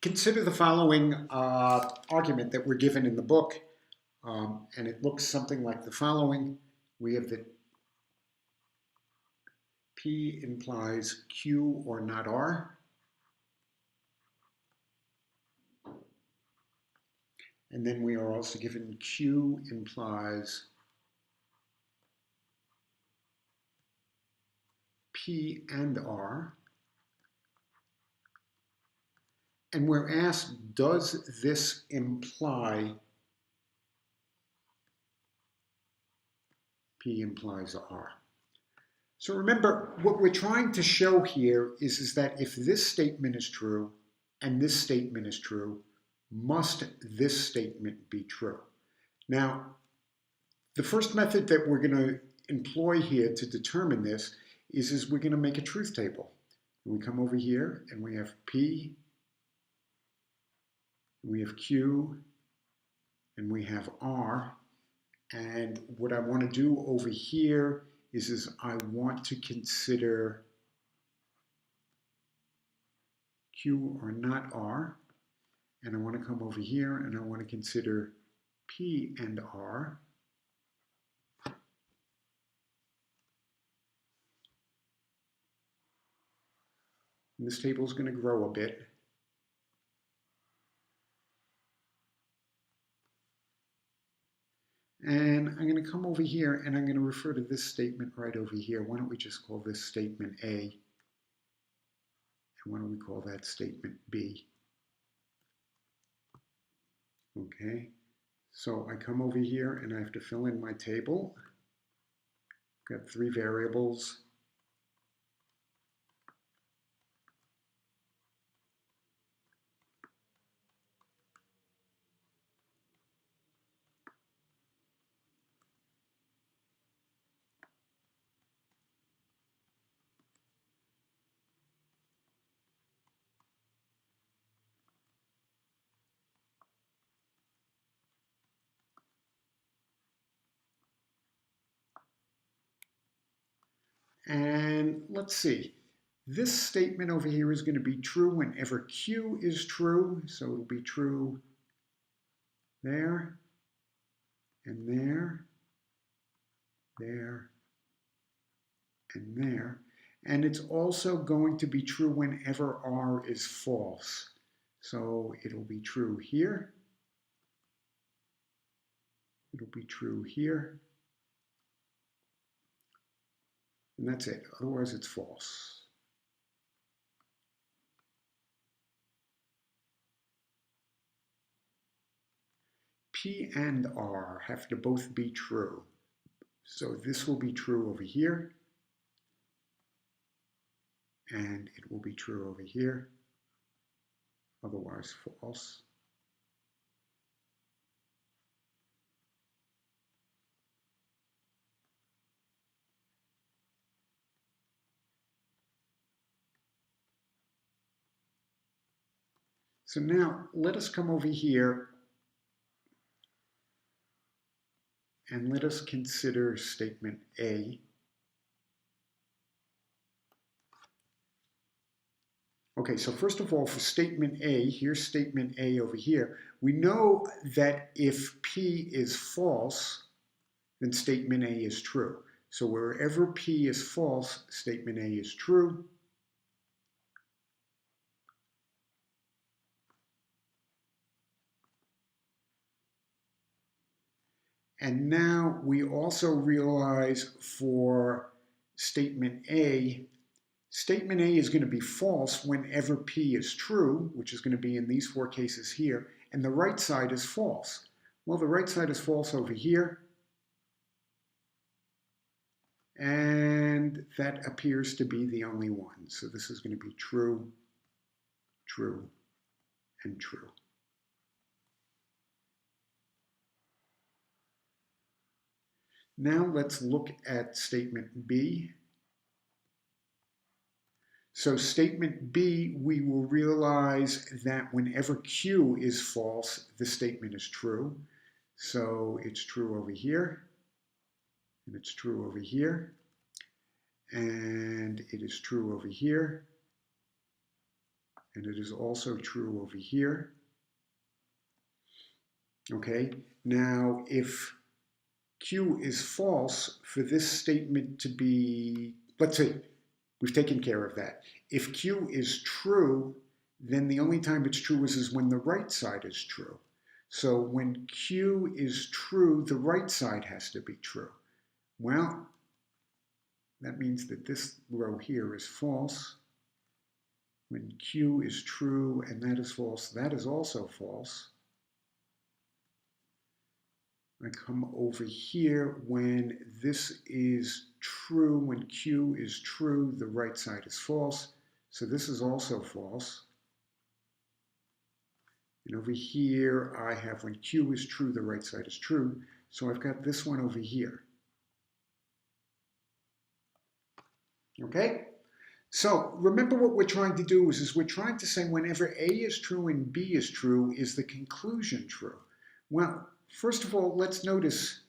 Consider the following argument that we're given in the book, and it looks something like the following. We have that P implies Q or not R. And then we are also given Q implies P and R. And we're asked, does this imply P implies R? So remember, what we're trying to show here is that if this statement is true and this statement is true, must this statement be true? Now, the first method that we're going to employ here to determine this is we're going to make a truth table. We come over here and we have P, we have Q, and we have R. And what I want to do over here is I want to consider Q or not R. And I want to come over here and I want to consider P and R. And this table is going to grow a bit. And I'm going to come over here and I'm going to refer to this statement right over here. Why don't we just call this statement A? And why don't we call that statement B? Okay, so I come over here and I have to fill in my table. I've got 3 variables. And let's see, this statement over here is going to be true whenever Q is true. So it'll be true there, and there, there, and there. And it's also going to be true whenever R is false. So it'll be true here. It'll be true here. And that's it. Otherwise, it's false. P and R have to both be true. So this will be true over here. And it will be true over here. Otherwise, false. So now let us come over here and let us consider statement A. Okay, so first of all, for statement A, here's statement A over here. We know that if P is false, then statement A is true. So wherever P is false, statement A is true. And now we also realize for statement A is going to be false whenever P is true, which is going to be in these 4 cases here, and the right side is false. Well, the right side is false over here, and that appears to be the only one. So this is going to be true, true, and true. Now let's look at statement B. So statement B, we will realize that whenever Q is false, the statement is true. So it's true over here, and it's true over here, and it is true over here, and it is also true over here. Okay, now if Q is false, for this statement to be, let's see, we've taken care of that. If Q is true, then the only time it's true is when the right side is true. So when Q is true, the right side has to be true. Well, that means that this row here is false. When Q is true and that is false, that is also false. I come over here when this is true, when Q is true, the right side is false. So this is also false. And over here, I have when Q is true, the right side is true. So I've got this one over here. Okay? So remember what we're trying to do is we're trying to say whenever A is true and B is true, is the conclusion true? Well, first of all, let's notice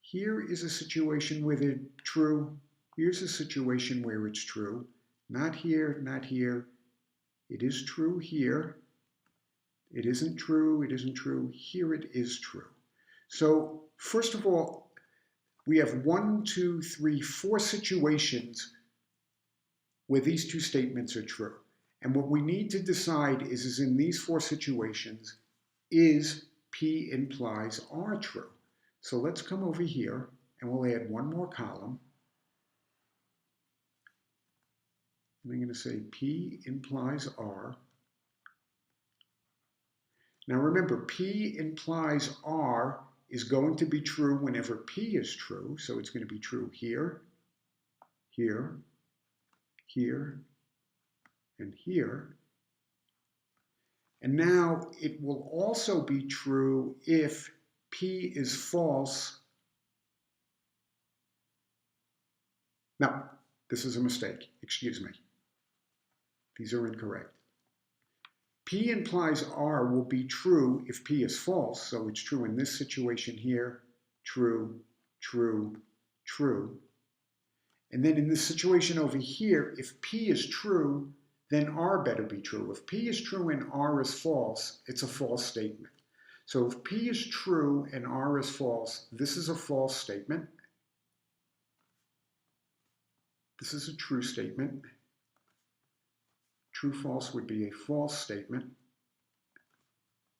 here is a situation where they're true. Here's a situation where it's true. Not here, not here. It is true here. It isn't true, it isn't true. Here it is true. So first of all, we have 1, 2, 3, 4 situations where these two statements are true. And what we need to decide is in these 4 situations, is P implies R true? So let's come over here and we'll add one more column. And I'm going to say P implies R. Now remember, P implies R is going to be true whenever P is true. So it's going to be true here, here, here, and here. And now it will also be true if P is false. No, this is a mistake. Excuse me. These are incorrect. P implies R will be true if P is false. So it's true in this situation here. True, true, true. And then in this situation over here, if P is true, then R better be true. If P is true and R is false, it's a false statement. So if P is true and R is false, this is a false statement. This is a true statement. True, false would be a false statement.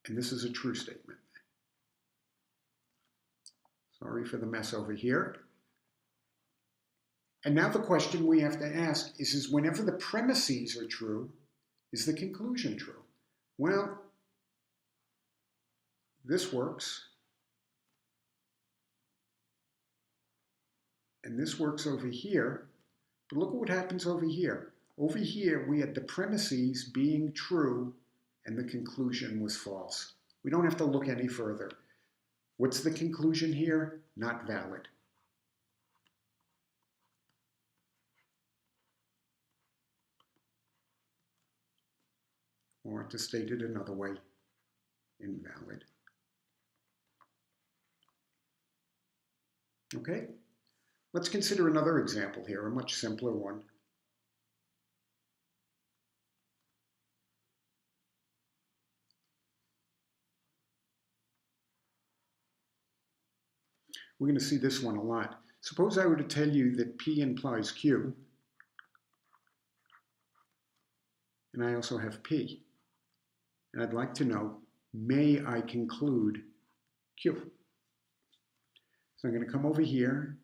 And this is a true statement. Sorry for the mess over here. And now the question we have to ask is whenever the premises are true, is the conclusion true? Well, this works. And this works over here. But look at what happens over here. Over here, we had the premises being true and the conclusion was false. We don't have to look any further. What's the conclusion here? Not valid. Or to state it another way, invalid. Okay, let's consider another example here, a much simpler one. We're going to see this one a lot. Suppose I were to tell you that P implies Q, and I also have P. And I'd like to know, may I conclude Q? So I'm going to come over here,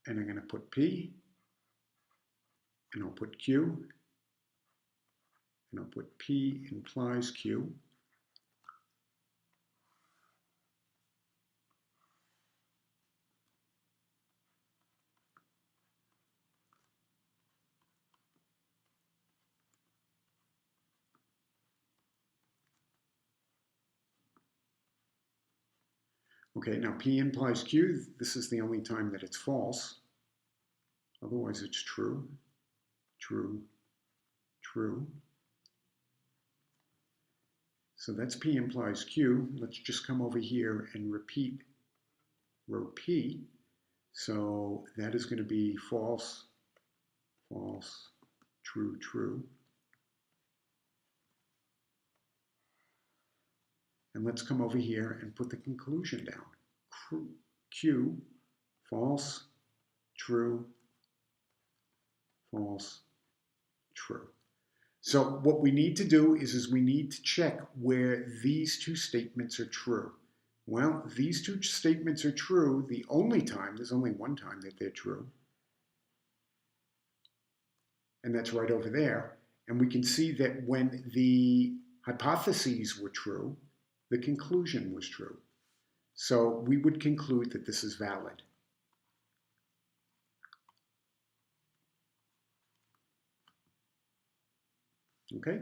and I'm going to put P, and I'll put Q, and I'll put P implies Q. Okay, now P implies Q. This is the only time that it's false. Otherwise, it's true, true, true. So that's P implies Q. Let's just come over here and repeat row P. So that is going to be false, false, true, true. And let's come over here and put the conclusion down. Q, false, true, false, true. So what we need to do is we need to check where these two statements are true. Well, these two statements are true the only time, there's only one time that they're true. And that's right over there. And we can see that when the hypotheses were true, the conclusion was true. So we would conclude that this is valid. Okay?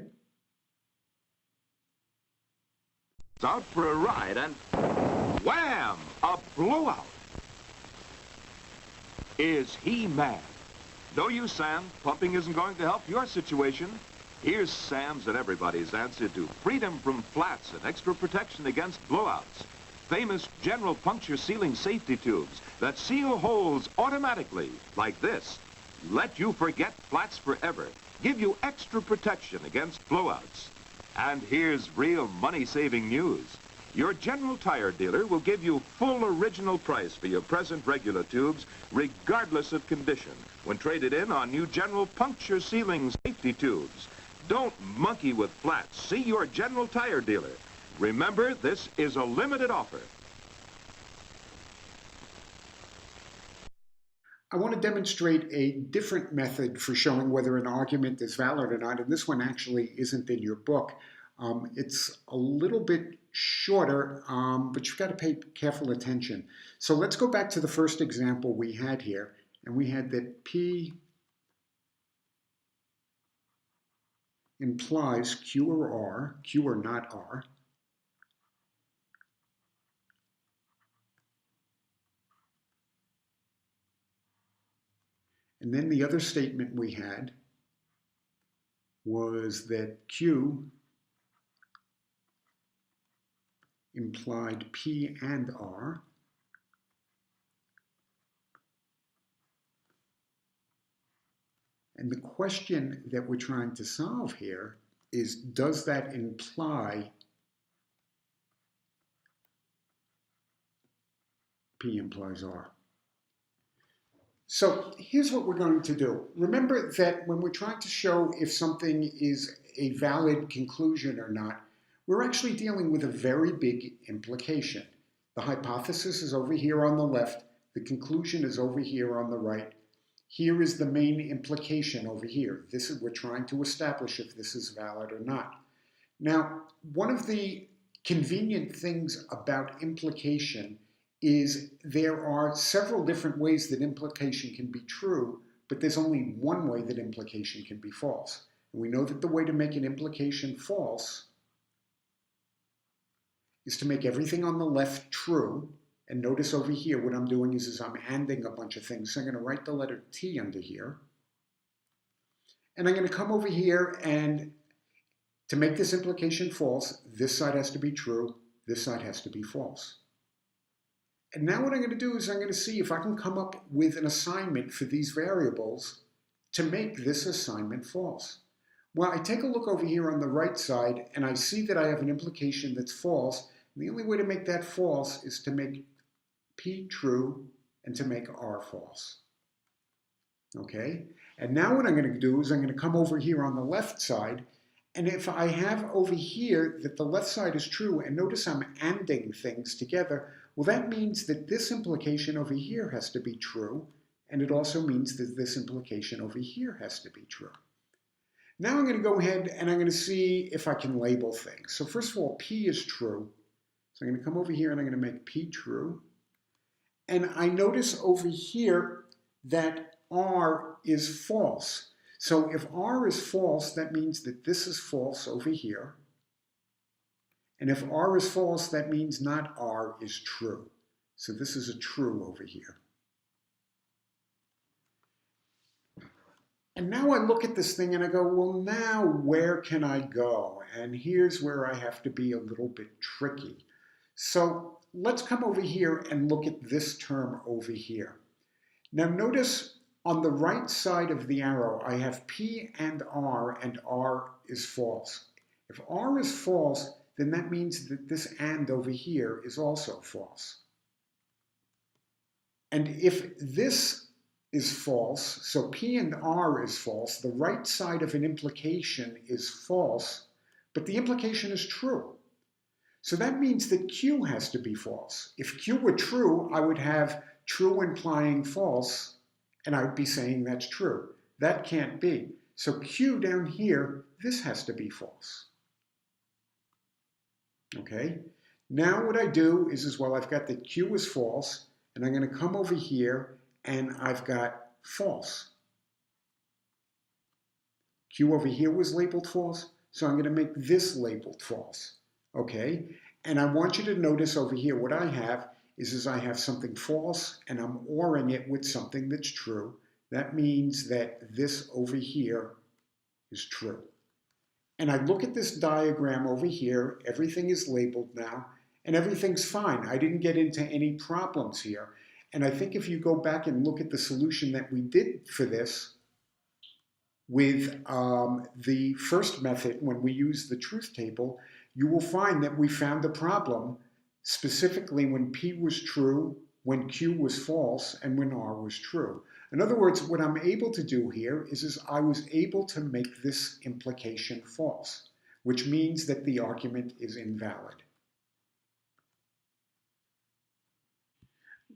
Out for a ride and wham! A blowout. Is he mad? No use, Sam. Pumping isn't going to help your situation. Here's Sam's and everybody's answer to freedom from flats and extra protection against blowouts. Famous general puncture sealing safety tubes that seal holes automatically, like this. Let you forget flats forever. Give you extra protection against blowouts. And here's real money-saving news. Your General Tire dealer will give you full original price for your present regular tubes, regardless of condition, when traded in on new General Puncture Sealing Safety Tubes. Don't monkey with flats. See your General Tire dealer. Remember, this is a limited offer. I want to demonstrate a different method for showing whether an argument is valid or not, and this one actually isn't in your book. It's a little bit shorter, but you've got to pay careful attention. So let's go back to the first example we had here, and we had that P implies Q or R, Q or not R, and then the other statement we had was that Q implied P and R. And the question that we're trying to solve here is, does that imply P implies R? So here's what we're going to do. Remember that when we're trying to show if something is a valid conclusion or not, we're actually dealing with a very big implication. The hypothesis is over here on the left. The conclusion is over here on the right. Here is the main implication over here. This is, we're trying to establish if this is valid or not. Now, one of the convenient things about implication is there are several different ways that implication can be true, but there's only one way that implication can be false. And we know that the way to make an implication false is to make everything on the left true. And notice over here what I'm doing is I'm anding a bunch of things. So I'm going to write the letter T under here. And I'm going to come over here, and to make this implication false, this side has to be true, this side has to be false. And now what I'm going to do is I'm going to see if I can come up with an assignment for these variables to make this assignment false. Well, I take a look over here on the right side, and I see that I have an implication that's false. And the only way to make that false is to make P true and to make R false. Okay? And now what I'm going to do is I'm going to come over here on the left side, and if I have over here that the left side is true, and notice I'm anding things together, well, that means that this implication over here has to be true, and it also means that this implication over here has to be true. Now I'm going to go ahead and I'm going to see if I can label things. So first of all, P is true. So I'm going to come over here and I'm going to make P true. And I notice over here that R is false. So if R is false, that means that this is false over here. And if R is false, that means not R is true. So this is a true over here. And now I look at this thing and I go, well, now where can I go? And here's where I have to be a little bit tricky. So let's come over here and look at this term over here. Now notice on the right side of the arrow, I have P and R is false. If R is false, then that means that this and over here is also false. And if this is false, so P and R is false, the right side of an implication is false, but the implication is true. So that means that Q has to be false. If Q were true, I would have true implying false, and I would be saying that's true. That can't be. So Q down here, this has to be false. Okay? Now what I do is well, I've got that Q is false, and I'm going to come over here, and I've got false. Q over here was labeled false, so I'm going to make this labeled false. Okay? And I want you to notice over here what I have is I have something false, and I'm ORing it with something that's true. That means that this over here is true. And I look at this diagram over here, everything is labeled now, and everything's fine. I didn't get into any problems here. And I think if you go back and look at the solution that we did for this with the first method, when we used the truth table, you will find that we found a problem specifically when P was true, when Q was false, and when R was true. In other words, what I'm able to do here is I was able to make this implication false, which means that the argument is invalid.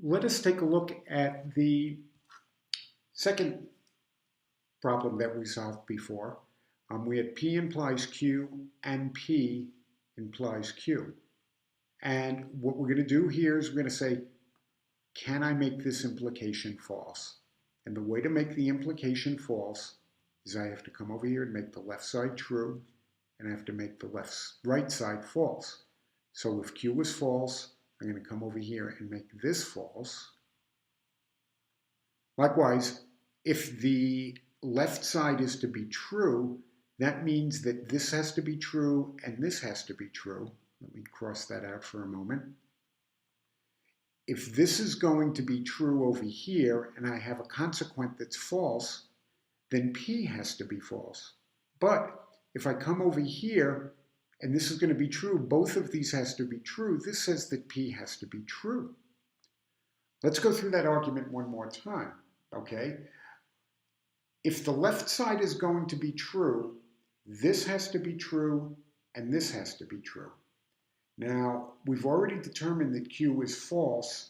Let us take a look at the second problem that we solved before. We had P implies Q and P implies Q. And what we're going to do here is we're going to say, can I make this implication false? And the way to make the implication false is I have to come over here and make the left side true, and I have to make the right side false. So if Q is false, I'm going to come over here and make this false. Likewise, if the left side is to be true, that means that this has to be true and this has to be true. Let me cross that out for a moment. If this is going to be true over here and I have a consequent that's false, then P has to be false. But if I come over here and this is going to be true, both of these has to be true, this says that P has to be true. Let's go through that argument one more time, okay? If the left side is going to be true, this has to be true and this has to be true. Now, we've already determined that Q is false,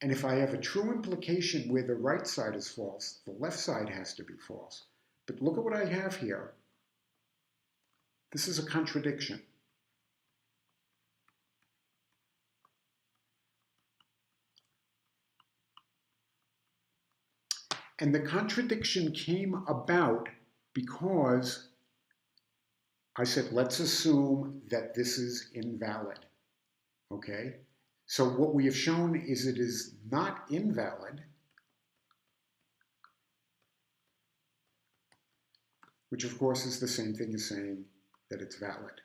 and if I have a true implication where the right side is false, the left side has to be false. But look at what I have here. This is a contradiction. And the contradiction came about because I said, let's assume that this is invalid, okay? So what we have shown is it is not invalid, which of course is the same thing as saying that it's valid.